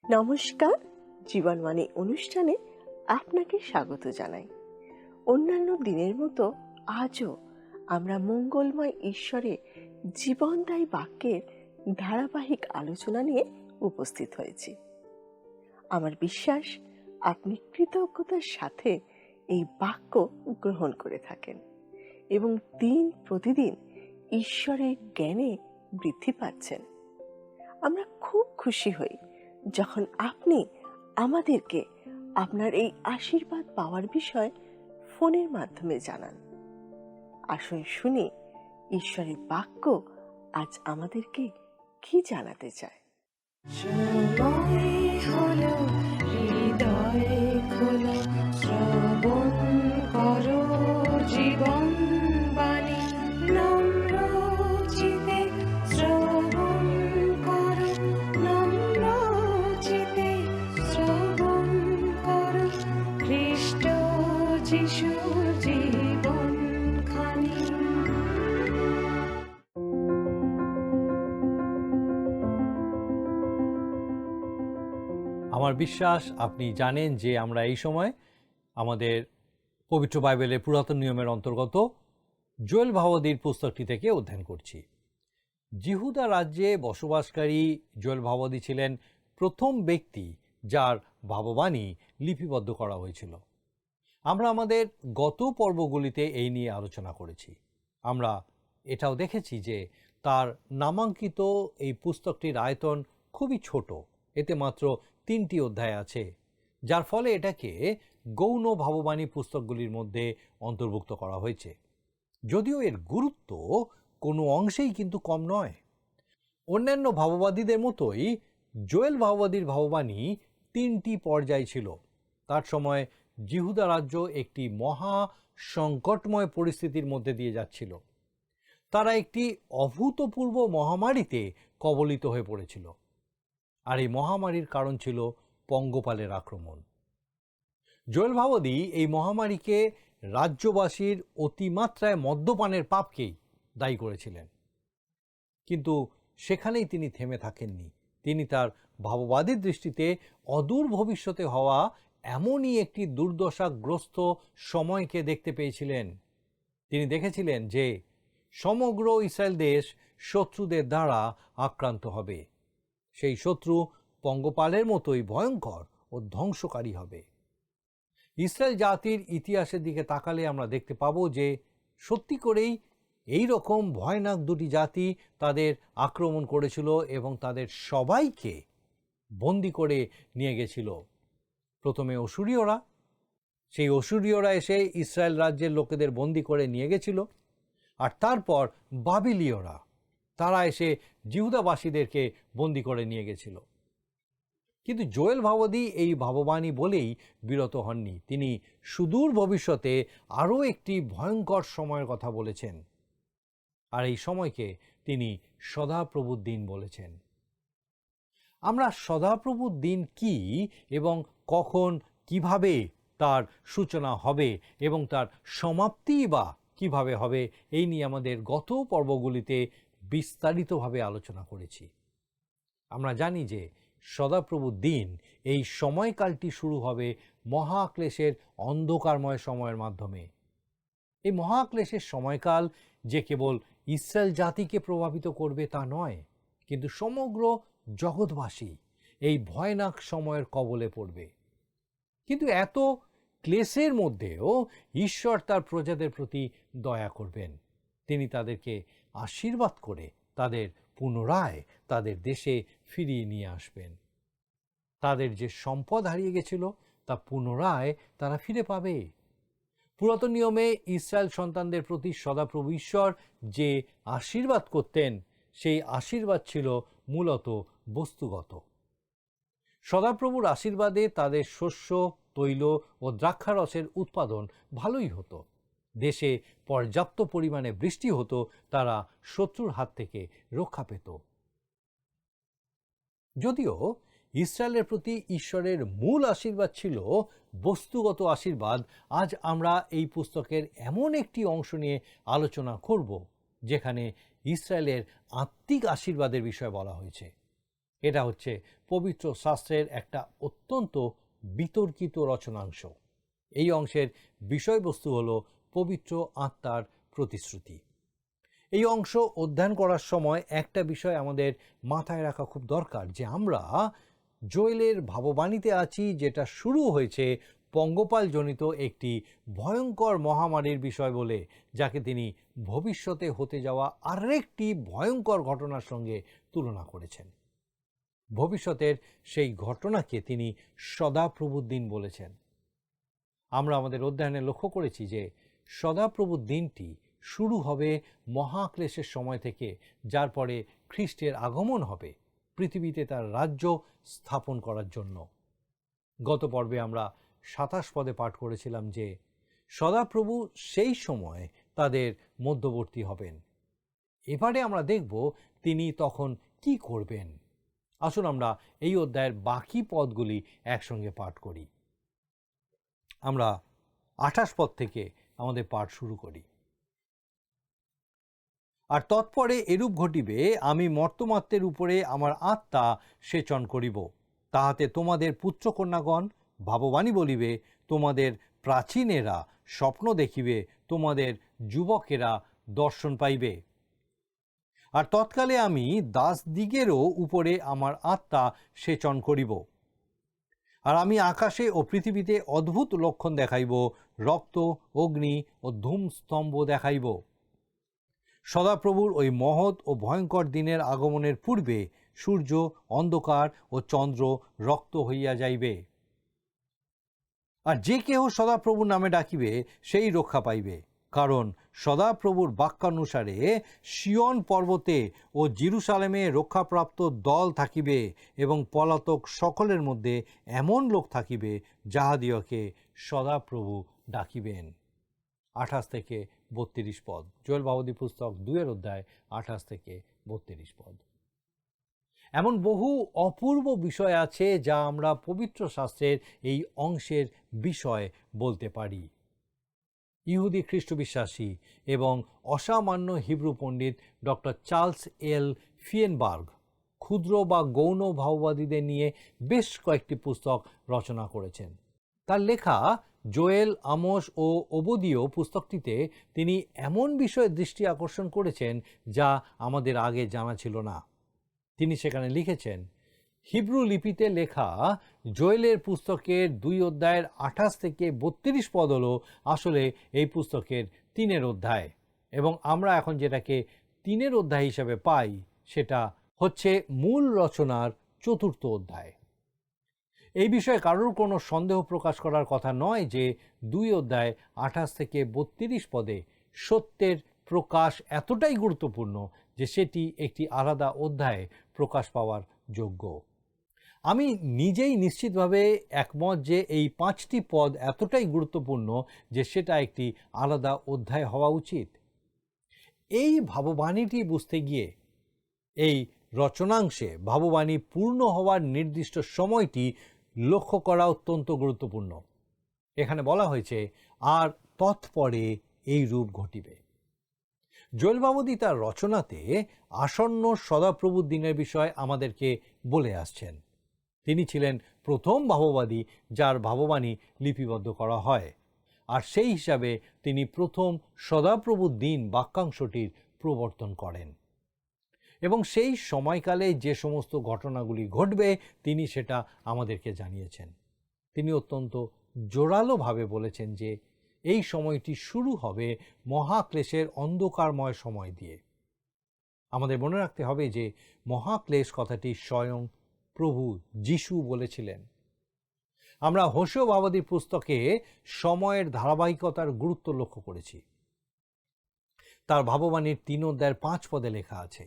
নমস্কার, জীবনবাণী অনুষ্ঠানে আপনাকে স্বাগত জানাই। অন্যান্য দিনের মতো আজও আমরা মঙ্গলময় ঈশ্বরের জীবনদায়ী বাক্যের ধারাবাহিক আলোচনা নিয়ে উপস্থিত হয়েছি। আমার বিশ্বাস আপনি কৃতজ্ঞতার সাথে এই বাক্য গ্রহণ করে থাকেন এবং দিন প্রতিদিন ঈশ্বরের জ্ঞানে বৃদ্ধি পাচ্ছেন। আমরা খুব খুশি হই যখন আপনি আমাদেরকে আপনার এই আশীর্বাদ পাওয়ার বিষয় ফোনের মাধ্যমে জানান। আসুন শুনি ঈশ্বরের বাক্য আজ আমাদেরকে কি জানাতে চায়। সময় হলো হৃদয় খোলা, শ্রবণ করো জীবন বাণী। নম্র চিতে শ্রবণ করো, নম্র চিতে শ্রবণ করো, খ্রিস্ট যিশুর জীবন খানি। আমার বিশ্বাস আপনি জানেন যে আমরা এই সময় আমাদের পবিত্র বাইবেলের পুরাতন নিয়মের অন্তর্গত জোয়েল ভাববাদীর পুস্তকটি থেকে অধ্যয়ন করছি। জিহুদা রাজ্যে বসবাসকারী জোয়েল ভাববাদী ছিলেন প্রথম ব্যক্তি যার ভাববাণী লিপিবদ্ধ করা হয়েছিল। আমরা আমাদের গত পর্বগুলিতে এই নিয়ে আলোচনা করেছি। আমরা এটাও দেখেছি যে তার নামাঙ্কিত এই পুস্তকটির আয়তন খুবই ছোট, এতে মাত্র 3টি অধ্যায় আছে, যার ফলে এটাকে গৌণ ভাববাণী পুস্তকগুলির মধ্যে অন্তর্ভুক্ত করা হয়েছে। যদিও এর গুরুত্ব কোনো অংশেই কিন্তু কম নয়। অন্যান্য ভাববাদীদের মতোই জোয়েল ভাববাদীর ভাববাণী 3টি পর্যায় ছিল। তার সময় জিহুদা রাজ্য একটি মহা সংকটময় পরিস্থিতির মধ্যে দিয়ে যাচ্ছিল। তারা একটি অভূতপূর্ব মহামারীতে কবলিত হয়ে পড়েছিল, আর এই মহামারীর কারণ ছিল পঙ্গপালের আক্রমণ। জোয়েল ভাববাদী এই মহামারীকে রাজ্যবাসীর অতিমাত্রায় মদ্যপানের পাপকেই দায়ী করেছিলেন। কিন্তু সেখানেই তিনি থেমে থাকেননি। তিনি তার ভাববাদীর দৃষ্টিতে অদূর ভবিষ্যতে হওয়া এমনই একটি দুর্দশাগ্রস্ত সময়কে দেখতে পেয়েছিলেন। তিনি দেখেছিলেন যে সমগ্র ইসরায়েল দেশ শত্রুদের দ্বারা আক্রান্ত হবে। সেই শত্রু পঙ্গপালের মতোই ভয়ঙ্কর ও ধ্বংসকারী হবে। ইসরায়েল জাতির ইতিহাসের দিকে তাকালে আমরা দেখতে পাবো যে সত্যি করেই এই রকম ভয়ানক দুটি জাতি তাদের আক্রমণ করেছিল এবং তাদের সবাইকে বন্দি করে নিয়ে গেছিল। প্রথমে অসুরীয়রা, সেই অসুরীয়রা এসে ইসরায়েল রাজ্যের লোকেদের বন্দি করে নিয়ে গেছিল, আর তারপর বাবিলীয়রা, তারা এসে জিহুদাবাসীদেরকে বন্দি করে নিয়ে গেছিল। কিন্তু জোয়েল ভাববাদী এই ভাববাণী বলেই বিরত হননি। তিনি সুদূর ভবিষ্যতে আরও একটি ভয়ঙ্কর সময়ের কথা বলেছেন, আর এই সময়কে তিনি সদাপ্রভুর দিন বলেছেন। আমরা সদাপ্রভুর দিন কি এবং কখন কিভাবে তার সূচনা হবে এবং তার সমাপ্তি বা কিভাবে হবে, এই নিয়ে আমাদের গত পর্বগুলিতে বিস্তারিতভাবে আলোচনা করেছি। আমরা জানি যে সদাপ্রভুর দিন, এই সময়কালটি শুরু হবে মহাক্লেশের অন্ধকারময় সময়ের মাধ্যমে। এই মহাক্লেশের সময়কাল যে কেবল ইসরায়েল জাতিকে প্রভাবিত করবে তা নয়, কিন্তু সমগ্র জগৎবাসী এই ভয়ানক সময়ের কবলে পড়বে। কিন্তু এত ক্লেশের মধ্যেও ঈশ্বর তার প্রজাদের প্রতি দয়া করবেন। তিনি তাদেরকে আশীর্বাদ করে তাদের পুনরায় তাদের দেশে ফিরিয়ে নিয়ে আসবেন। তাদের যে সম্পদ হারিয়ে গেছিল তা পুনরায় তারা ফিরে পাবে। পুরাতন নিয়মে ইসরায়েল সন্তানদের প্রতি সদাপ্রভু ঈশ্বর যে আশীর্বাদ করতেন, সেই আশীর্বাদ ছিল মূলত বস্তুগত। সদাপ্রভুর আশীর্বাদে তাদের শস্য, তৈল ও দ্রাক্ষারসের উৎপাদন ভালোই হতো, দেশে পর্যাপ্ত পরিমাণে বৃষ্টি হতো, তারা শত্রুর হাত থেকে রক্ষা পেত। যদিও ইসরায়েলের প্রতি ঈশ্বরের মূল আশীর্বাদ ছিল বস্তুগত আশীর্বাদ, আজ আমরা এই পুস্তকের এমন একটি অংশ নিয়ে আলোচনা করব যেখানে ইসরায়েলের আত্মিক আশীর্বাদের বিষয়ে বলা হয়েছে। এটা হচ্ছে পবিত্র শাস্ত্রের একটা অত্যন্ত বিতর্কিত রচনাংশ। এই অংশের বিষয়বস্তু হলো পবিত্র আত্মার প্রতিশ্রুতি। এই অংশ অধ্যয়ন করার সময় একটা বিষয় আমাদের মাথায় রাখা খুব দরকার, যে আমরা জোয়েলের ভাববাণীতে আছি, যেটা শুরু হয়েছে পঙ্গপাল জনিত একটি ভয়ঙ্কর মহামারীর বিষয় বলে, যাকে তিনি ভবিষ্যতে হতে যাওয়া আরেকটি ভয়ঙ্কর ঘটনার সঙ্গে তুলনা করেছেন। ভবিষ্যতের সেই ঘটনাকে তিনি সদাপ্রভুর দিন বলেছেন। আমরা আমাদের অধ্যয়নে লক্ষ্য করেছি যে সদাপ্রভুর দিনটি শুরু হবে মহাক্লেশের সময় থেকে, যার পরে খ্রিস্টের আগমন হবে পৃথিবীতে তার রাজ্য স্থাপন করার জন্য। গত পর্বে আমরা 27 পদে পাঠ করেছিলাম যে সদাপ্রভু সেই সময় তাদের মধ্যবর্তী হবেন। এবারে আমরা দেখব তিনি তখন কি করবেন। আসুন আমরা এই অধ্যায়ের বাকি পদগুলি একসঙ্গে পাঠ করি। আমরা 28 পদ থেকে আমাদের পাঠ শুরু করি। আর তৎপরে এরূপ ঘটিবে, আমি মর্তমাত্রের উপরে আমার আত্মা সেচন করিব, তাহাতে তোমাদের পুত্রকন্যাগণ ভাববাণী বলিবে, তোমাদের প্রাচীনেরা স্বপ্ন দেখিবে, তোমাদের যুবকেরা দর্শন পাইবে। আর তৎকালে আমি দাসদিগেরও উপরে আমার আত্মা সেচন করিব। আর আমি আকাশে ও পৃথিবীতে অদ্ভুত লক্ষণ দেখাইব, রক্ত, অগ্নি ও ধূমস্তম্ভ দেখাইব। সদাপ্রভুর ওই মহৎ ও ভয়ঙ্কর দিনের আগমনের পূর্বে সূর্য অন্ধকার ও চন্দ্র রক্ত হইয়া যাইবে। আর যে কেহ সদাপ্রভুর নামে ডাকিবে সেই রক্ষা পাইবে, কারণ সদাপ্রভুর বাক্যানুসারে সিয়ন পর্বতে ও জেরুসালেমে রক্ষাপ্রাপ্ত দল থাকিবে, এবং পলাতক সকলের মধ্যে এমন লোক থাকিবে যাহাদিওকে সদাপ্রভু ডাকিবেন। 28 থেকে 32 পদ, জোয়েল ভাববাদী পুস্তক 2 অধ্যায় 28 থেকে 32 পদ। এমন বহু অপূর্ব বিষয় আছে যা আমরা পবিত্র শাস্ত্রের এই অংশের বিষয় বলতে পারি। ইহুদি খ্রিস্ট বিশ্বাসী এবং অসামান্য হিব্রু পণ্ডিত ডক্টর চার্লস এল ফিয়েনবার্গ ক্ষুদ্র বা গৌণ ভাববাদীদের নিয়ে বেশ কয়েকটি পুস্তক রচনা করেছেন। তার লেখা জোয়েল, আমোস ও ওবদীয় পুস্তকটিতে তিনি এমন বিষয়ে দৃষ্টি আকর্ষণ করেছেন যা আমাদের আগে জানা ছিল না। তিনি সেখানে লিখেছেন, হিব্রু লিপিতে লেখা জোয়েলের পুস্তকের 2 অধ্যায়ের 28 থেকে 32 পদ হলো আসলে এই পুস্তকের 3 অধ্যায়, এবং আমরা এখন যেটাকে 3 অধ্যায় হিসাবে পাই সেটা হচ্ছে মূল রচনার 4th অধ্যায়। এই বিষয়ে কারোর কোনো সন্দেহ প্রকাশ করার কথা নয় যে 2 অধ্যায় 28 থেকে 32 পদে সত্যের প্রকাশ এতটাই গুরুত্বপূর্ণ যে সেটি একটি আলাদা অধ্যায়ে প্রকাশ পাওয়ার যোগ্য। আমি নিজেই নিশ্চিতভাবে একমত যে এই 5টি পদ এতটাই গুরুত্বপূর্ণ যে সেটা একটি আলাদা অধ্যায় হওয়া উচিত। এই ভাববাণীটি বুঝতে গিয়ে এই রচনাংশে ভাববাণী পূর্ণ হওয়ার নির্দিষ্ট সময়টি লক্ষ্য করা অত্যন্ত গুরুত্বপূর্ণ। এখানে বলা হয়েছে, আর তৎপরে এই রূপ ঘটিবে। জোয়েল ভাববাদী তার রচনাতে আসন্ন সদাপ্রভুর দিনের বিষয় আমাদেরকে বলে আসছেন। তিনি ছিলেন প্রথম ভাববাদী যার ভাববাণী লিপিবদ্ধ করা হয়, আর সেই হিসাবে তিনি প্রথম সদাপ্রভুর দিন বাক্যাংশটির প্রবর্তন করেন, এবং সেই সময়কালে যে সমস্ত ঘটনাগুলি ঘটবে তিনি সেটা আমাদেরকে জানিয়েছেন। তিনি অত্যন্ত জোরালোভাবে বলেছেন যে এই সময়টি শুরু হবে মহাক্লেশের অন্ধকারময় সময় দিয়ে। আমাদের মনে রাখতে হবে যে মহাক্লেশ কথাটি স্বয়ং প্রভু যিশু বলেছিলেন। আমরা হোসেয় ভাববাদীর পুস্তকে সময়ের ধারাবাহিকতার গুরুত্ব লক্ষ্য করেছি। তার ভাববাণীর 3 অধ্যায়ের 5 পদে লেখা আছে,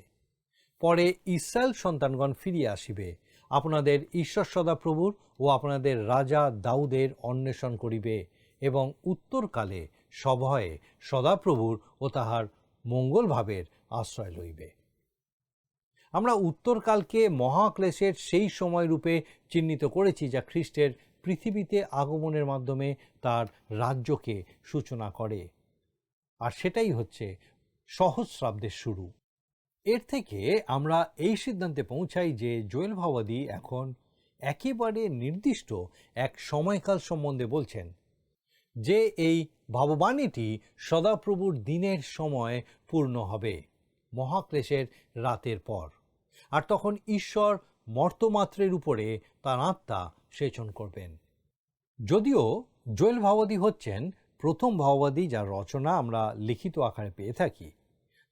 পরে ইস্রায়েল সন্তানগণ ফিরিয়া আসিবে, আপনাদের ঈশ্বর সদাপ্রভুর ও আপনাদের রাজা দাউদের অন্বেষণ করিবে, এবং উত্তরকালে সভয়ে সদাপ্রভুর ও তাহার মঙ্গলভাবের আশ্রয় লইবে। আমরা উত্তরকালকে মহাক্লেশের সেই সময় রূপে চিহ্নিত করেছি যা খ্রিস্টের পৃথিবীতে আগমনের মাধ্যমে তার রাজ্যকে সূচনা করে, আর সেটাই হচ্ছে সহস্রাব্দের শুরু। এর থেকে আমরা এই সিদ্ধান্তে পৌঁছাই যে জোয়েল ভাওবাদী এখন একেবারে নির্দিষ্ট এক সময়কাল সম্বন্ধে বলছেন, যে এই ভাববাণীটি সদাপ্রভুর দিনের সময় পূর্ণ হবে, মহাক্লেশের রাতের পর। আর তখন ঈশ্বর মর্তমাত্রের উপরে তার আত্মা সেচন করবেন। যদিও জোয়েল ভাওবাদী হচ্ছেন প্রথম ভাওবাদী যার রচনা আমরা লিখিত আকারে পেয়ে থাকি,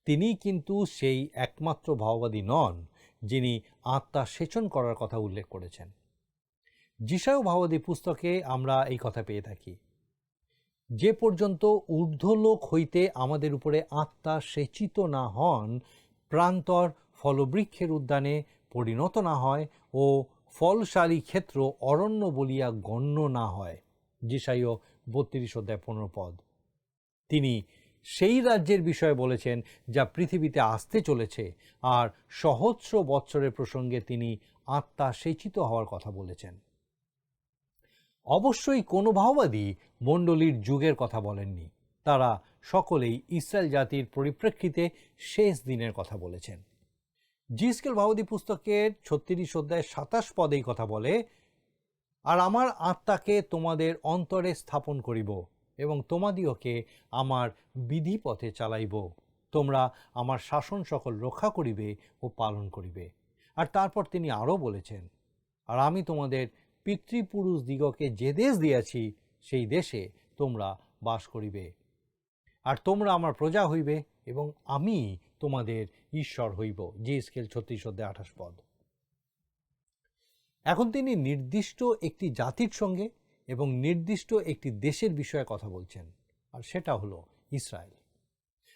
তিনি কিন্তু সেই একমাত্র ভাওবাদী নন যিনি আত্মা সেচন করার কথা উল্লেখ করেছেন। যিশায় ভাওবাদী পুস্তকে আমরা এই কথা পেয়ে থাকি, যে পর্যন্ত ঊর্ধ্বলোক হইতে আমাদের উপরে আত্মা সেচিত না হন, প্রান্তর ফলবৃক্ষের উদ্যানে পরিণত না হয় ও ফলশালী ক্ষেত্র অরণ্য বলিয়া গণ্য না হয়। যিশায় 32:15 তিনি সেই রাজ্যের বিষয়ে বলেছেন যা পৃথিবীতে আসতে চলেছে, আর সহস্র বৎসরের প্রসঙ্গে তিনি আত্মা সেচিত হওয়ার কথা বলেছেন। অবশ্যই কোনো ভাওবাদী মণ্ডলীর যুগের কথা বলেননি, তারা সকলেই ইসরায়েল জাতির পরিপ্রেক্ষিতে শেষ দিনের কথা বলেছেন। জিসকেল ভাওবাদী পুস্তকের 36:27 এই কথা বলে, আর আমার আত্মাকে তোমাদের অন্তরে স্থাপন করিব এবং তোমাদিওকে আমার বিধি পথে চালাইব, তোমরা আমার শাসন সকল রক্ষা করিবে ও পালন করিবে। আর তারপর তিনি আরও বলেছেন, আর আমি তোমাদের পিতৃপুরুষ দিগকে যে দেশ দিয়াছি সেই দেশে তোমরা বাস করিবে, আর তোমরা আমার প্রজা হইবে এবং আমি তোমাদের ঈশ্বর হইব। জিসকেল 36:28। এখন তিনি নির্দিষ্ট একটি জাতির সঙ্গে এবং নির্দিষ্ট একটি দেশের বিষয়ে কথা বলছেন, আর সেটা হলো ইসরায়েল।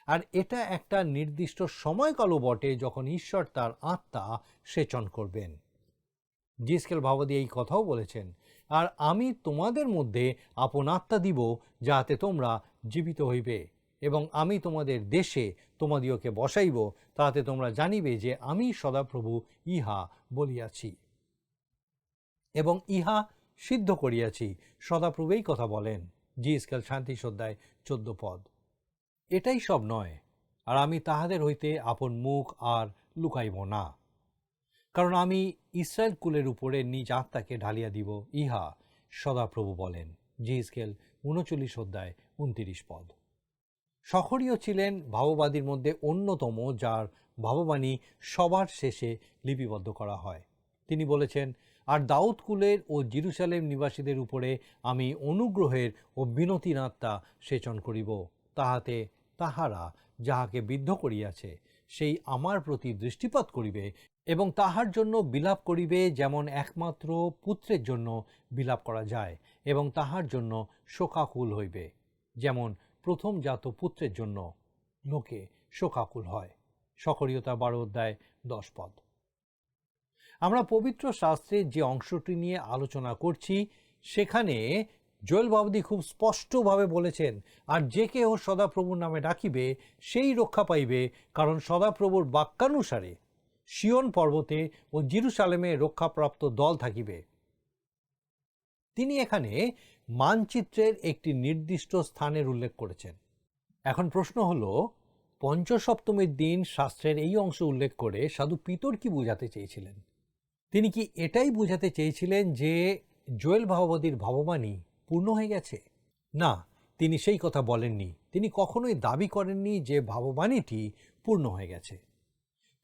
আর এটা একটা নির্দিষ্ট সময়কালও বটে যখন ঈশ্বর তার আত্মা সেচন করবেন। জিসকেল ভাওবাদী এই কথাও বলেছেন, আর আমি তোমাদের মধ্যে আপন আত্মা দিব যাহাতে তোমরা জীবিত হইবে, এবং আমি তোমাদের দেশে তোমাদিওকে বসাইব, তাহাতে তোমরা জানিবে যে আমি সদাপ্রভু ইহা বলিয়াছি এবং ইহা সিদ্ধ করিয়াছি। সদাপ্রভু এই কথা বলেন। জিসকেল 37:14। এটাই সব নয়, আর আমি তাহাদের হইতে আপন মুখ আর লুকাইব না, কারণ আমি ইসরায়েল কুলের উপরে নিজ আত্মাকে ঢালিয়া দিব, ইহা সদাপ্রভু বলেন। জিসকেল 39:29। সখরীয় ছিলেন ভাববাদীর মধ্যে অন্যতম যার ভাববাণী সবার শেষে লিপিবদ্ধ করা হয়। তিনি বলেছেন, আর দাউদ কুলের ও জেরুজালেম নিবাসীদের উপরে আমি অনুগ্রহের ও বিনতির আত্মা সেচন করিব, তাহাতে তাহারা যাহাকে বিদ্ধ করিয়াছে সেই আমার প্রতি দৃষ্টিপাত করিবে এবং তাহার জন্য বিলাপ করিবে, যেমন একমাত্র পুত্রের জন্য বিলাপ করা যায়, এবং তাহার জন্য শোকাকুল হইবে, যেমন প্রথম জাত পুত্রের জন্য লোকে শোকাকুল হয়। সখরীয়তা 12:10। আমরা পবিত্র শাস্ত্রের যে অংশটি নিয়ে আলোচনা করছি সেখানে জোয়েল ভাওবাদী খুব স্পষ্টভাবে বলেছেন, আর যে কেহ সদাপ্রভুর নামে ডাকিবে সেই রক্ষা পাইবে, কারণ সদাপ্রভুর বাক্যানুসারে সিয়ন পর্বতে ও জেরুজালেমে রক্ষাপ্রাপ্ত দল থাকিবে। তিনি এখানে মানচিত্রের একটি নির্দিষ্ট স্থানের উল্লেখ করেছেন। এখন প্রশ্ন হলো, পঞ্চসপ্তমীর দিন শাস্ত্রের এই অংশ উল্লেখ করে সাধু পিতর কি বোঝাতে চেয়েছিলেন? তিনি কি এটাই বোঝাতে চেয়েছিলেন যে জোয়েল ভাওবাদীর ভাববাণী পূর্ণ হয়ে গেছে? না, তিনি সেই কথা বলেননি। তিনি কখনোই দাবি করেননি যে ভাববাণীটি পূর্ণ হয়ে গেছে।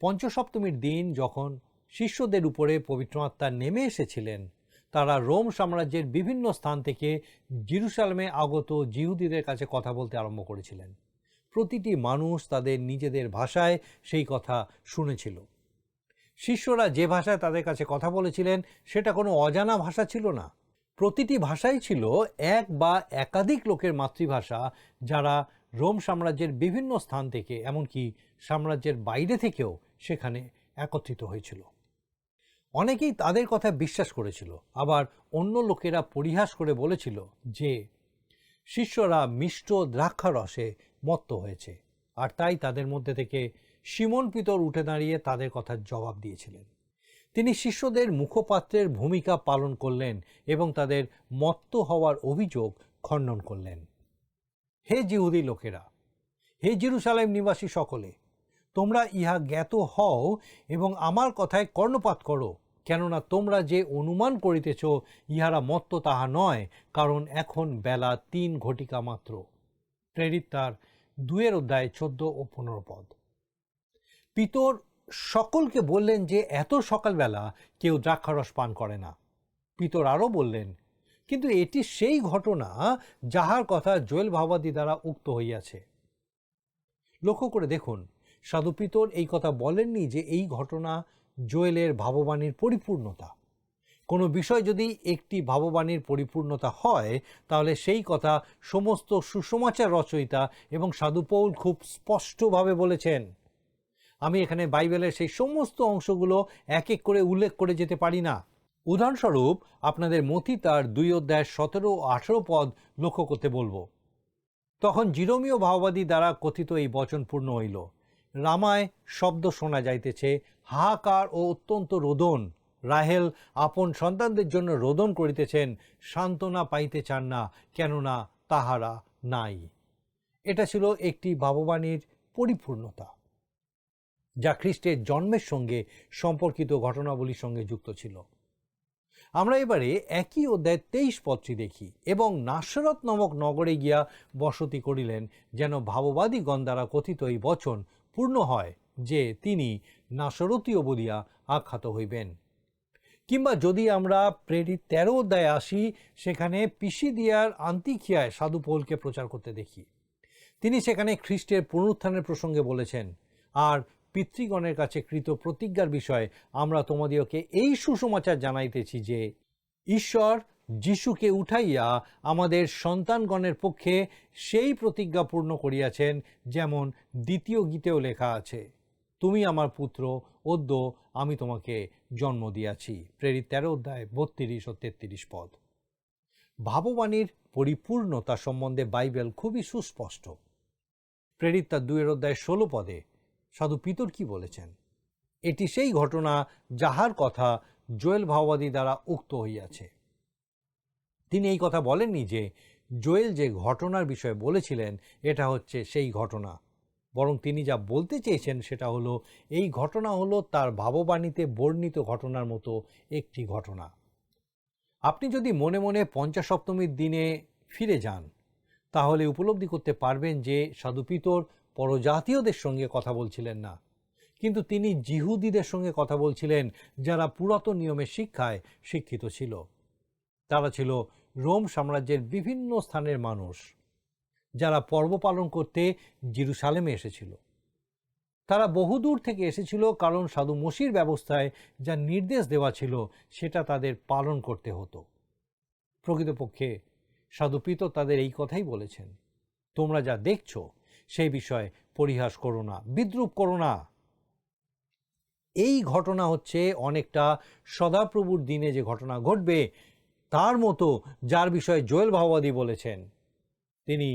পঞ্চসপ্তমীর দিন যখন শিষ্যদের উপরে পবিত্র আত্মা নেমে এসেছিলেন, তারা রোম সাম্রাজ্যের বিভিন্ন স্থান থেকে জেরুজালেমে আগত জিহুদীদের কাছে কথা বলতে আরম্ভ করেছিলেন। প্রতিটি মানুষ তাদের নিজেদের ভাষায় সেই কথা শুনেছিল। শিষ্যরা যে ভাষায় তাদের কাছে কথা বলেছিলেন সেটা কোনো অজানা ভাষা ছিল না। প্রতিটি ভাষাই ছিল এক বা একাধিক লোকের মাতৃভাষা, যারা রোম সাম্রাজ্যের বিভিন্ন স্থান থেকে, এমনকি সাম্রাজ্যের বাইরে থেকেও সেখানে একত্রিত হয়েছিল। অনেকেই তাদের কথা বিশ্বাস করেছিল, আবার অন্য লোকেরা পরিহাস করে বলেছিল যে শিষ্যরা মিষ্ট দ্রাক্ষারসে মত্ত হয়েছে, আর তাই তাদের মধ্যে থেকে সিমন পিতর উঠে দাঁড়িয়ে তাদের কথার জবাব দিয়েছিলেন। তিনি শিষ্যদের মুখপাত্রের ভূমিকা পালন করলেন এবং তাদের মত্ত হওয়ার অভিযোগ খণ্ডন করলেন। হে জিহুদি লোকেরা, হে জেরুজালেম নিবাসী সকলে, তোমরা ইহা জ্ঞাত হও এবং আমার কথায় কর্ণপাত করো, কেননা তোমরা যে অনুমান করিতেছ ইহারা মত্ত তাহা নয়, কারণ এখন বেলা 3 ঘটিকা মাত্র। প্রেরিত তার 2:14 ও 15 পদ। পিতর সকলকে বললেন যে এত সকালবেলা কেউ দ্রাক্ষারস পান করে না। পিতর আরও বললেন, কিন্তু এটি সেই ঘটনা যাহার কথা জোয়েল ভাববাদী দ্বারা উক্ত হইয়াছে। লক্ষ্য করে দেখুন, সাধু পিতর এই কথা বলেননি যে এই ঘটনা জোয়েলের ভাববাণীর পরিপূর্ণতা। কোনো বিষয় যদি একটি ভাববাণীর পরিপূর্ণতা হয়, তাহলে সেই কথা সমস্ত সুসমাচার রচয়িতা এবং সাধু পৌল খুব স্পষ্টভাবে বলেছেন। আমি এখানে বাইবেলের সেই সমস্ত অংশগুলো এক এক করে উল্লেখ করে যেতে পারি না। উদাহরণস্বরূপ আপনাদের মথি তার 2:17 ও 18 পদ লক্ষ্য করতে বলবো। তখন জিরোমীয় ভাববাদী দ্বারা কথিত এই বচন পূর্ণ হইল, রামায় শব্দ শোনা যাইতেছে, হাহাকার ও অত্যন্ত রোদন। রাহেল আপন সন্তানদের জন্য রোদন করিতেছেন, সান্ত্বনা পাইতে চান না, কেননা তাহারা নাই। এটা ছিল একটি ভাববাণীর পরিপূর্ণতা, যা খ্রিস্টের জন্মের সঙ্গে সম্পর্কিত ঘটনাবলীর সঙ্গে যুক্ত ছিল। আমরা এবারে একই অধ্যায় 23 পদটি দেখি, এবং নাসরত নামক নগরে গিয়া বসতি করিলেন, যেন ভাববাদীগণ দ্বারা কথিত এই বচন পূর্ণ হয় যে তিনি নাসরতীয় বলিয়া আখ্যাত হইবেন। কিংবা যদি আমরা প্রেরিত 13 অধ্যায়ে আসি, সেখানে পিসিদিয়ার আন্তিখিয়ায় সাধু পৌলকে প্রচার করতে দেখি। তিনি সেখানে খ্রিস্টের পুনরুত্থানের প্রসঙ্গে বলেছেন, আর পিতৃগণের কাছে কৃত প্রতিজ্ঞার বিষয়ে আমরা তোমাদিওকে এই সুসমাচার জানাইতেছি যে ঈশ্বর যিশুকে উঠাইয়া আমাদের সন্তানগণের পক্ষে সেই প্রতিজ্ঞা পূর্ণ করিয়াছেন, যেমন দ্বিতীয় গীতেও লেখা আছে, তুমি আমার পুত্র, অদ্য আমি তোমাকে জন্ম দিয়াছি। প্রেরিত 13 অধ্যায় 32 ও 33 পদ। ভাববাণীর পরিপূর্ণতা সম্বন্ধে বাইবেল খুবই সুস্পষ্ট। প্রেরিত তার 2:16 পদে সাধু পিতর কি বলেছেন? এটি সেই ঘটনা যাহার কথা জোয়েল ভাববাদী দ্বারা উক্ত হইয়াছে। তিনি এই কথা বলেননি যে জোয়েল যে ঘটনার বিষয়ে বলেছিলেন এটা হচ্ছে সেই ঘটনা, বরং তিনি যা বলতে চেয়েছেন সেটা হলো এই ঘটনা হলো তার ভাববাণীতে বর্ণিত ঘটনার মতো একটি ঘটনা। আপনি যদি মনে মনে পঞ্চাশপ্তমীর দিনে ফিরে যান, তাহলে উপলব্ধি করতে পারবেন যে সাধু পিতর পরজাতীয়দের সঙ্গে কথা বলছিলেন না, কিন্তু তিনি জিহুদীদের সঙ্গে কথা বলছিলেন, যারা পুরাতন নিয়মের শিক্ষায় শিক্ষিত ছিল। তারা ছিল রোম সাম্রাজ্যের বিভিন্ন স্থানের মানুষ, যারা পর্ব পালন করতে জেরুসালেমে এসেছিল। তারা বহুদূর থেকে এসেছিল, কারণ সাধু মসির ব্যবস্থায় যা নির্দেশ দেওয়া ছিল সেটা তাদের পালন করতে হতো। প্রকৃতপক্ষে সাধু পিতর তাদের এই কথাই বলেছেন, তোমরা যা দেখছো সেই বিষয়ে পরিহাস করো না, বিদ্রূপ করো না। এই ঘটনা হচ্ছে অনেকটা সদাপ্রভুর দিনে যে ঘটনা ঘটবে তার মতো, যার বিষয়ে জোয়েল ভাববাদী বলেছেন। তিনি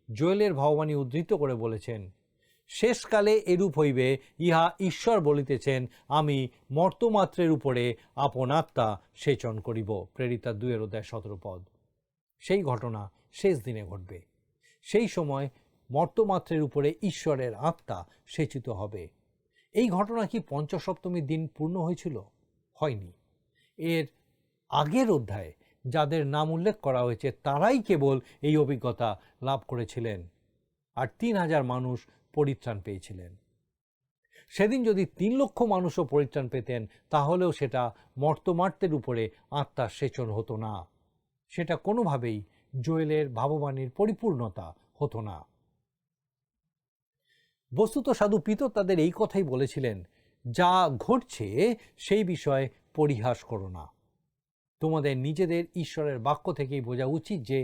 জোয়েলের ভাববাণী উদ্ধৃত করে বলেছেন, শেষকালে এরূপ হইবে, ইহা ঈশ্বর বলিতেছেন, আমি মর্তমাত্রের উপরে আপন আত্মা সেচন করিব। প্রেরিতা 2:17 পদ। সেই ঘটনা শেষ দিনে ঘটবে। সেই সময় মর্তমাত্রের উপরে ঈশ্বরের আত্মা সেচিত হবে। এই ঘটনা কি পঞ্চসপ্তমীর দিন পূর্ণ হয়েছিল? হয়নি। এর আগের অধ্যায়ে যাদের নাম উল্লেখ করা হয়েছে তারাই কেবল এই অভিজ্ঞতা লাভ করেছিলেন, আর 3000 মানুষ পরিত্রাণ পেয়েছিলেন। সেদিন যদি 3 লক্ষ মানুষও পরিত্রাণ পেতেন, তাহলেও সেটা মর্তমার্তের উপরে আত্মার সেচন হতো না। সেটা কোনোভাবেই জোয়েলের ভাববাণীর পরিপূর্ণতা হতো না। বস্তুত সাধু পিতর তাদের এই কথাই বলেছিলেন, যা ঘটছে সেই বিষয়ে পরিহাস করো না। তোমাদের নিজেদের ঈশ্বরের বাক্য থেকেই বোঝা উচিত যে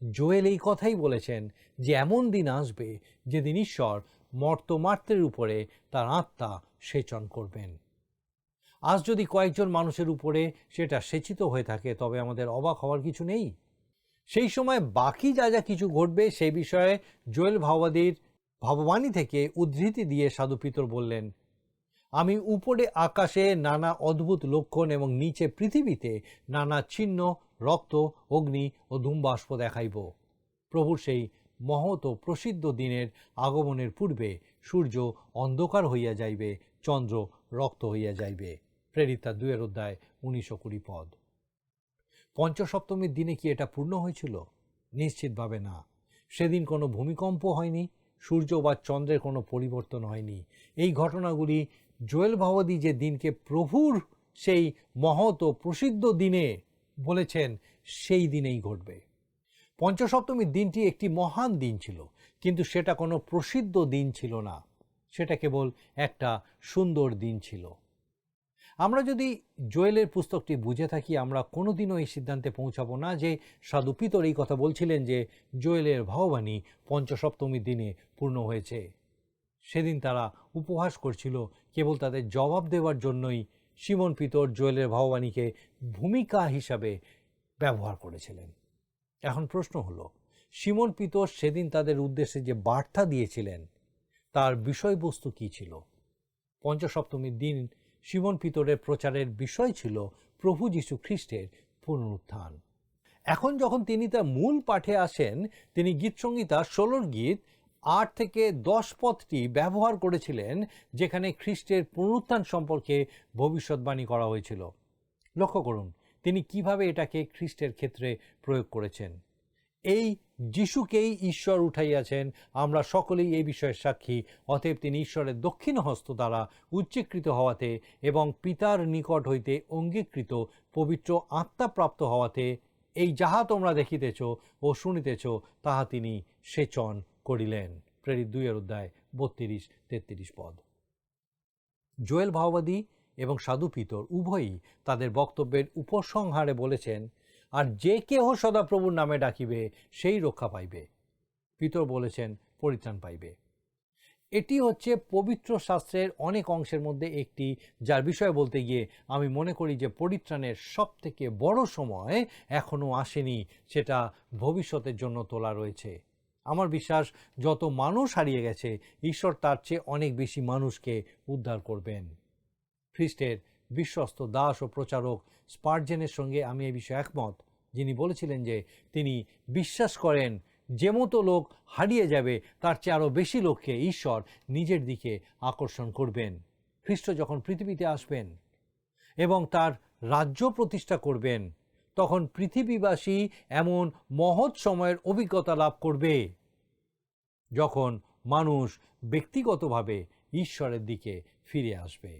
জোয়েল এই কথাই বলেছেন যে এমন দিন আসবে যেদিন ঈশ্বর মর্তমার্তের উপরে তার আত্মা সেচন করবেন। আজ যদি কয়েকজন মানুষের উপরে সেটা সেচিত হয়ে থাকে, তবে আমাদের অবাক হওয়ার কিছু নেই। সেই সময় বাকি যা যা কিছু ঘটবে সেই বিষয়ে জোয়েল ভাববাদীর ভাববাণী থেকে উদ্ধৃতি দিয়ে সাধু পিতর বললেন, আমি উপরে আকাশে নানা অদ্ভুত লক্ষণ এবং নিচে পৃথিবীতে নানা চিহ্ন, রক্ত, অগ্নি ও ধূমবাষ্প দেখাইব। প্রভুর সেই মহৎ ও প্রসিদ্ধ দিনের আগমনের পূর্বে সূর্য অন্ধকার হইয়া যাইবে, চন্দ্র রক্ত হইয়া যাইবে। প্রেরিতা 2:19-20 পঞ্চসপ্তমীর দিনে কি এটা পূর্ণ হয়েছিল? নিশ্চিতভাবে না। সেদিন কোনো ভূমিকম্প হয়নি, সূর্য বা চন্দ্রের কোনো পরিবর্তন হয়নি। এই ঘটনাগুলি জোয়েল ভাওয়াদি যে দিনকে প্রভুর সেই মহৎ ও প্রসিদ্ধ দিনে বলেছেন, সেই দিনেই ঘটবে। পঞ্চসপ্তমীর দিনটি একটি মহান দিন ছিল, কিন্তু সেটা কোনো প্রসিদ্ধ দিন ছিল না, সেটা কেবল একটা সুন্দর দিন ছিল। আমরা যদি জোয়েলের পুস্তকটি বুঝে থাকি, আমরা কোনোদিনও এই সিদ্ধান্তে পৌঁছাবো না যে সাধু পিতর এই কথা বলছিলেন যে জোয়েলের ভাববাণী পঞ্চসপ্তমীর দিনে পূর্ণ হয়েছে। সেদিন তারা উপহাস করছিল, কেবল তাদের জবাব দেওয়ার জন্যই সিমন পিতর জোয়েলের ভাববাণীকে ভূমিকা হিসাবে ব্যবহার করেছিলেন। এখন প্রশ্ন হলো, সিমন পিতর সেদিন তাদের উদ্দেশ্যে যে বার্তা দিয়েছিলেন তার বিষয়বস্তু কী ছিল? পঞ্চসপ্তমীর দিন সিমন পিতরের প্রচারের বিষয় ছিল প্রভু যীশু খ্রিস্টের পুনরুত্থান। এখন যখন তিনি তার মূল পাঠে আসেন, তিনি গীতসংহিতা 16 গীত 8-10 পদটি ব্যবহার করেছিলেন, যেখানে খ্রিস্টের পুনরুত্থান সম্পর্কে ভবিষ্যৎবাণী করা হয়েছিল। লক্ষ্য করুন তিনি কিভাবে এটাকে খ্রিস্টের ক্ষেত্রে প্রয়োগ করেছেন। এই যিশুকেই ঈশ্বর উঠাইয়াছেন, আমরা সকলেই এই বিষয়ের সাক্ষী। অতএব তিনি ঈশ্বরের দক্ষিণ হস্ত দ্বারা উচ্চীকৃত হওয়াতে এবং পিতার নিকট হইতে অঙ্গীকৃত পবিত্র আত্মা প্রাপ্ত হওয়াতে এই যাহা তোমরা দেখিতেছ ও শুনিতেছ তাহা তিনি সেচন করিলেন। প্রেরিত 2:32-33 পদ। জোয়েল ভাওবাদী এবং সাধু পিতর উভয়ই তাদের বক্তব্যের উপসংহারে বলেছেন, আর যে কেহ সদাপ্রভুর নামে ডাকিবে সেই রক্ষা পাইবে। পিতর বলেছেন পরিত্রাণ পাইবে। এটি হচ্ছে পবিত্র শাস্ত্রের অনেক অংশের মধ্যে একটি, যার বিষয়ে বলতে গিয়ে আমি মনে করি যে পরিত্রাণের সব থেকে বড় সময় এখনও আসেনি, সেটা ভবিষ্যতের জন্য তোলা রয়েছে। আমার বিশ্বাস যত মানুষ হারিয়ে গেছে, ঈশ্বর তার চেয়ে অনেক বেশি মানুষকে উদ্ধার করবেন। খ্রিস্টের বিশ্বস্ত দাস ও প্রচারক স্পার্জেনের সঙ্গে আমি এই বিষয়ে একমত, যিনি বলেছিলেন যে তিনি বিশ্বাস করেন যে মতো লোক হারিয়ে যাবে, তার চেয়ে আরও বেশি লোককে ঈশ্বর নিজের দিকে আকর্ষণ করবেন। খ্রিস্ট যখন পৃথিবীতে আসবেন এবং তার রাজ্য প্রতিষ্ঠা করবেন, তখন পৃথিবীবাসী এমন মহৎ সময়ের অভিজ্ঞতা লাভ করবে যখন মানুষ ব্যক্তিগতভাবে ঈশ্বরের দিকে ফিরে আসবে।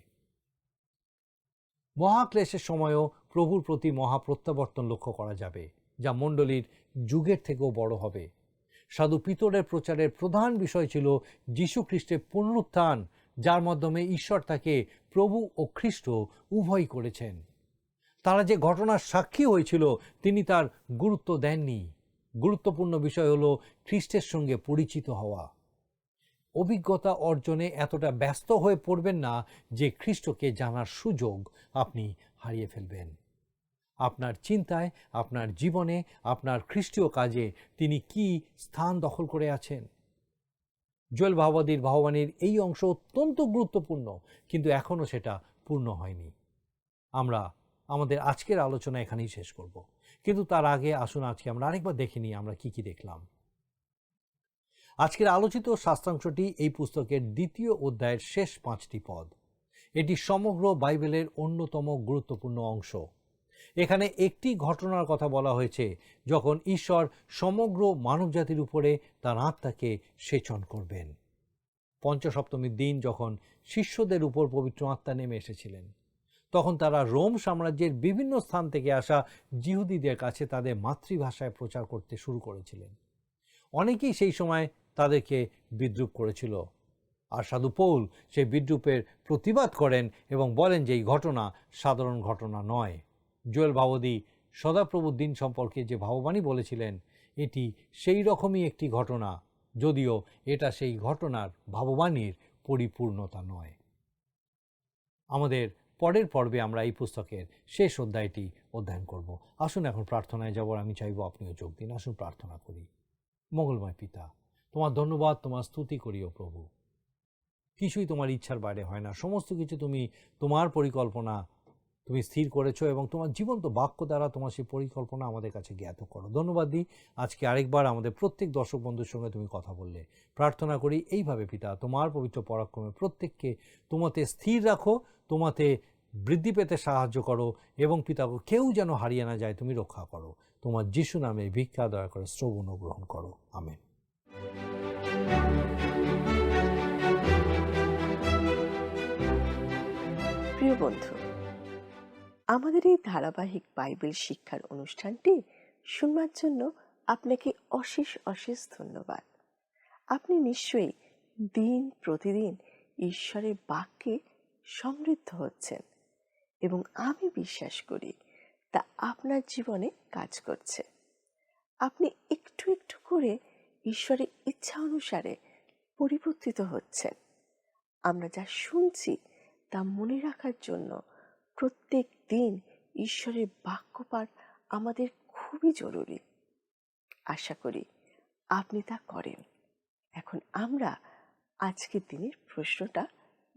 মহাক্লেশের সময়ও প্রভুর প্রতি মহাপ্রত্যাবর্তন লক্ষ্য করা যাবে, যা মণ্ডলীর যুগের থেকেও বড় হবে। সাধু পিতরের প্রচারের প্রধান বিষয় ছিল যীশু খ্রিস্টের পুনরুত্থান, যার মাধ্যমে ঈশ্বর তাকে প্রভু ও খ্রিস্ট উভয়ই করেছেন। তারা যে ঘটনার সাক্ষী হয়েছিল তিনি তার গুরুত্ব দেননি। গুরুত্বপূর্ণ বিষয় হলো খ্রিস্টের সঙ্গে পরিচিত হওয়া। অভিজ্ঞতা অর্জনে এতটা ব্যস্ত হয়ে পড়বেন না যে খ্রিস্টকে জানার সুযোগ আপনি হারিয়ে ফেলবেন। আপনার চিন্তায়, আপনার জীবনে, আপনার খ্রিস্টীয় কাজে তিনি কি স্থান দখল করে আছেন? জোয়েল ভাওবাদীর ভাববাণীর এই অংশ অত্যন্ত গুরুত্বপূর্ণ, কিন্তু এখনও সেটা পূর্ণ হয়নি। আমরা আমাদের আজকের আলোচনা এখানেই শেষ করব, কিন্তু তার আগে আসুন আজকে আমরা আরেকবার দেখে নিই আমরা কি দেখলাম। আজকের আলোচিত শাস্ত্রাংশটি এই পুস্তকের 2য় অধ্যায়ের শেষ 5টি পদ। এটি সমগ্র বাইবেলের অন্যতম গুরুত্বপূর্ণ অংশ। এখানে একটি ঘটনার কথা বলা হয়েছে যখন ঈশ্বর সমগ্র মানবজাতির উপরে তার আত্মাকে সেচন করবেন। পঞ্চসপ্তমীর দিন যখন শিষ্যদের উপর পবিত্র আত্মা নেমে এসেছিলেন, তখন তারা রোম সাম্রাজ্যের বিভিন্ন স্থান থেকে আসা যিহুদিদের কাছে তাদের মাতৃভাষায় প্রচার করতে শুরু করেছিলেন। অনেকেই সেই সময় তাদেরকে বিদ্রূপ করেছিল, আর সাধু পৌল সেই বিদ্রূপের প্রতিবাদ করেন এবং বলেন যে এই ঘটনা সাধারণ ঘটনা নয়। জোয়েল ভাওবাদী সদাপ্রভুর দিন সম্পর্কে যে ভাববাণী বলেছিলেন, এটি সেই রকমই একটি ঘটনা, যদিও এটা সেই ঘটনার ভাববাণীর পরিপূর্ণতা নয়। আমাদের পরের পর্বে আমরা এই পুস্তকের শেষ অধ্যায়টি অধ্যয়ন করব। আসুন এখন প্রার্থনায় যাবার আমি চাইব আপনিও যোগ দিন। আসুন প্রার্থনা করি। মঙ্গলময় পিতা, তোমার ধন্যবাদ, তোমার স্তুতি করিও প্রভু। কিছুই তোমার ইচ্ছার বাইরে হয় না, সমস্ত কিছু তুমি তোমার পরিকল্পনা, তুমি স্থির করেছো এবং তোমার জীবন্ত বাক্য দ্বারা তোমার সেই পরিকল্পনা আমাদের কাছে জ্ঞাত করো। ধন্যবাদ দিই আজকে আরেকবার আমাদের প্রত্যেক দর্শক বন্ধুর সঙ্গে তুমি কথা বললে। প্রার্থনা করি এইভাবে পিতা তোমার পবিত্র পরাক্রমে প্রত্যেককে তোমাতে স্থির রাখো, তোমাতে বৃদ্ধি পেতে সাহায্য করো এবং পিতা কেউ যেন হারিয়ে না যায় তুমি রক্ষা করো। তোমার যিশু নামে ভিক্ষা দয়া করে শ্রবণ গ্রহণ করো, আমেন। প্রিয় বন্ধু, আমাদের এই ধারাবাহিক বাইবেল শিক্ষার অনুষ্ঠানটি শুনবার জন্য আপনাকে অশেষ অশেষ ধন্যবাদ। আপনি নিশ্চয়ই দিন প্রতিদিন ঈশ্বরের বাক্যে সমৃদ্ধ হচ্ছেন এবং আমি বিশ্বাস করি তা আপনার জীবনে কাজ করছে। আপনি একটু একটু করে ঈশ্বরের ইচ্ছা অনুসারে পরিবর্তিত হচ্ছেন। আমরা যা শুনছি তা মনে রাখার জন্য প্রত্যেক দিন ঈশ্বরের বাক্যপাঠ আমাদের খুবই জরুরি। আশা করি আপনি তা করেন। এখন আমরা আজকের দিনের প্রশ্নটা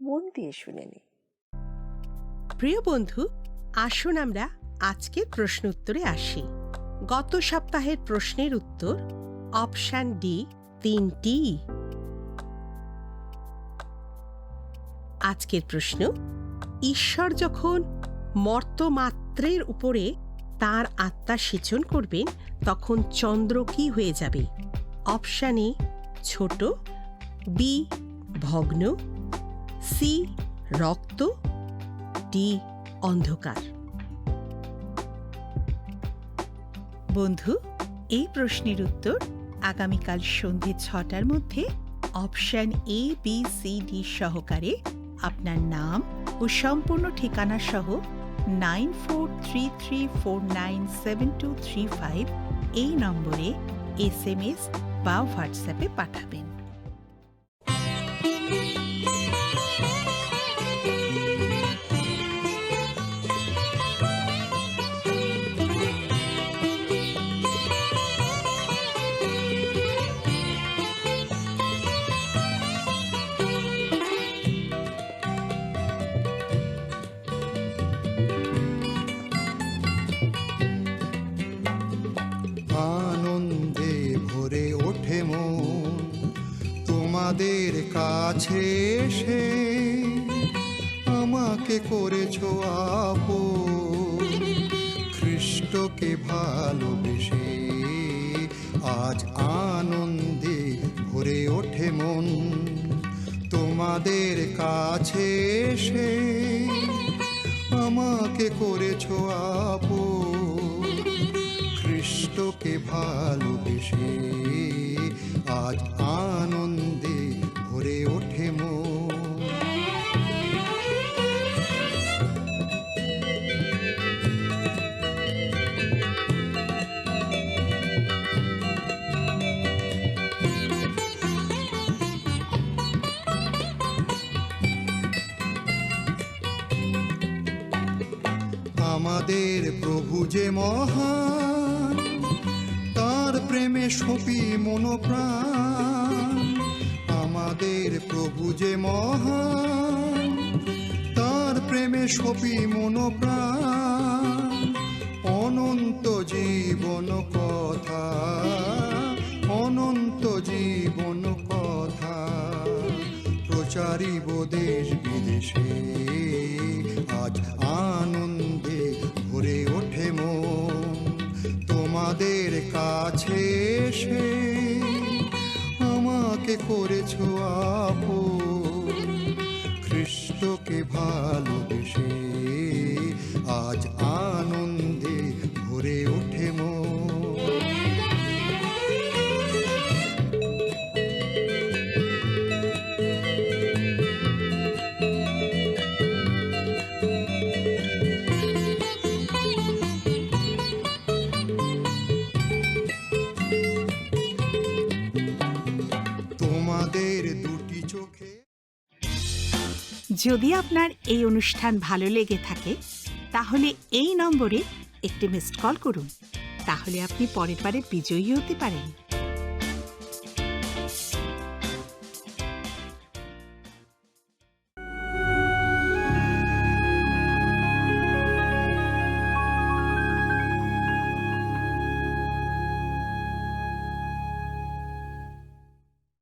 মন দিয়ে শুনে নিই। প্রিয় বন্ধু, আসুন আমরা আজকের প্রশ্ন উত্তরে আসি। গত সপ্তাহের প্রশ্নের উত্তর অপশন ডি 3টি। আজকের প্রশ্ন, ঈশ্বর যখন মর্তমাত্রের উপরে তার আত্মা সিঁচন করবেন তখন চন্দ্র কি হয়ে যাবে? অপশন এ ছোট, বি ভগ্ন, সি রক্ত, ডি অন্ধকার। বন্ধু, এই প্রশ্নের উত্তর আগামীকাল সন্ধ্যে 6টার মধ্যে option A, B, C, D সহকারে আপনার নাম ও সম্পূর্ণ ঠিকানা সহ 9433497235 এই নম্বরে SMS বা হোয়াটসঅ্যাপে পাঠাবেন। আনন্দে ভরে ওঠে মন তোমাদের কাছে এসে, আমাকে করেছো আপন খ্রিস্টকে ভালোবেসে। আজ আনন্দে ভরে ওঠে মন তোমাদের কাছে এসে, আমাকে করেছো আপন খ্রিস্টকে ভালোবেসে। আজ আনন্দে ভরে ওঠে মন। আমাদের প্রভু যে মহান, তার প্রেমে সপি মনোপ্রাণ। আমাদের প্রভু যে মহান, তার প্রেমে সপি মনোপ্রাণ। অনন্ত জীবন কথা, অনন্ত জীবন কথা প্রচারিব দেশ বিদেশে। আজ আনন্দে ভরে ওঠে মন তোমাদের কাছে এসে, আমাকে করেছো আপন খ্রিস্টকে ভালোবেসে। আজ আনন্দে ভরে ওঠে মন। তোমাদের দুটি চোখে। যদি আপনার এই অনুষ্ঠান ভালো লেগে থাকে তাহলে এই নম্বরে একটি মিসড কল করুন। তাহলে আপনি পরের বারে বিজয়ী হতে পারেন।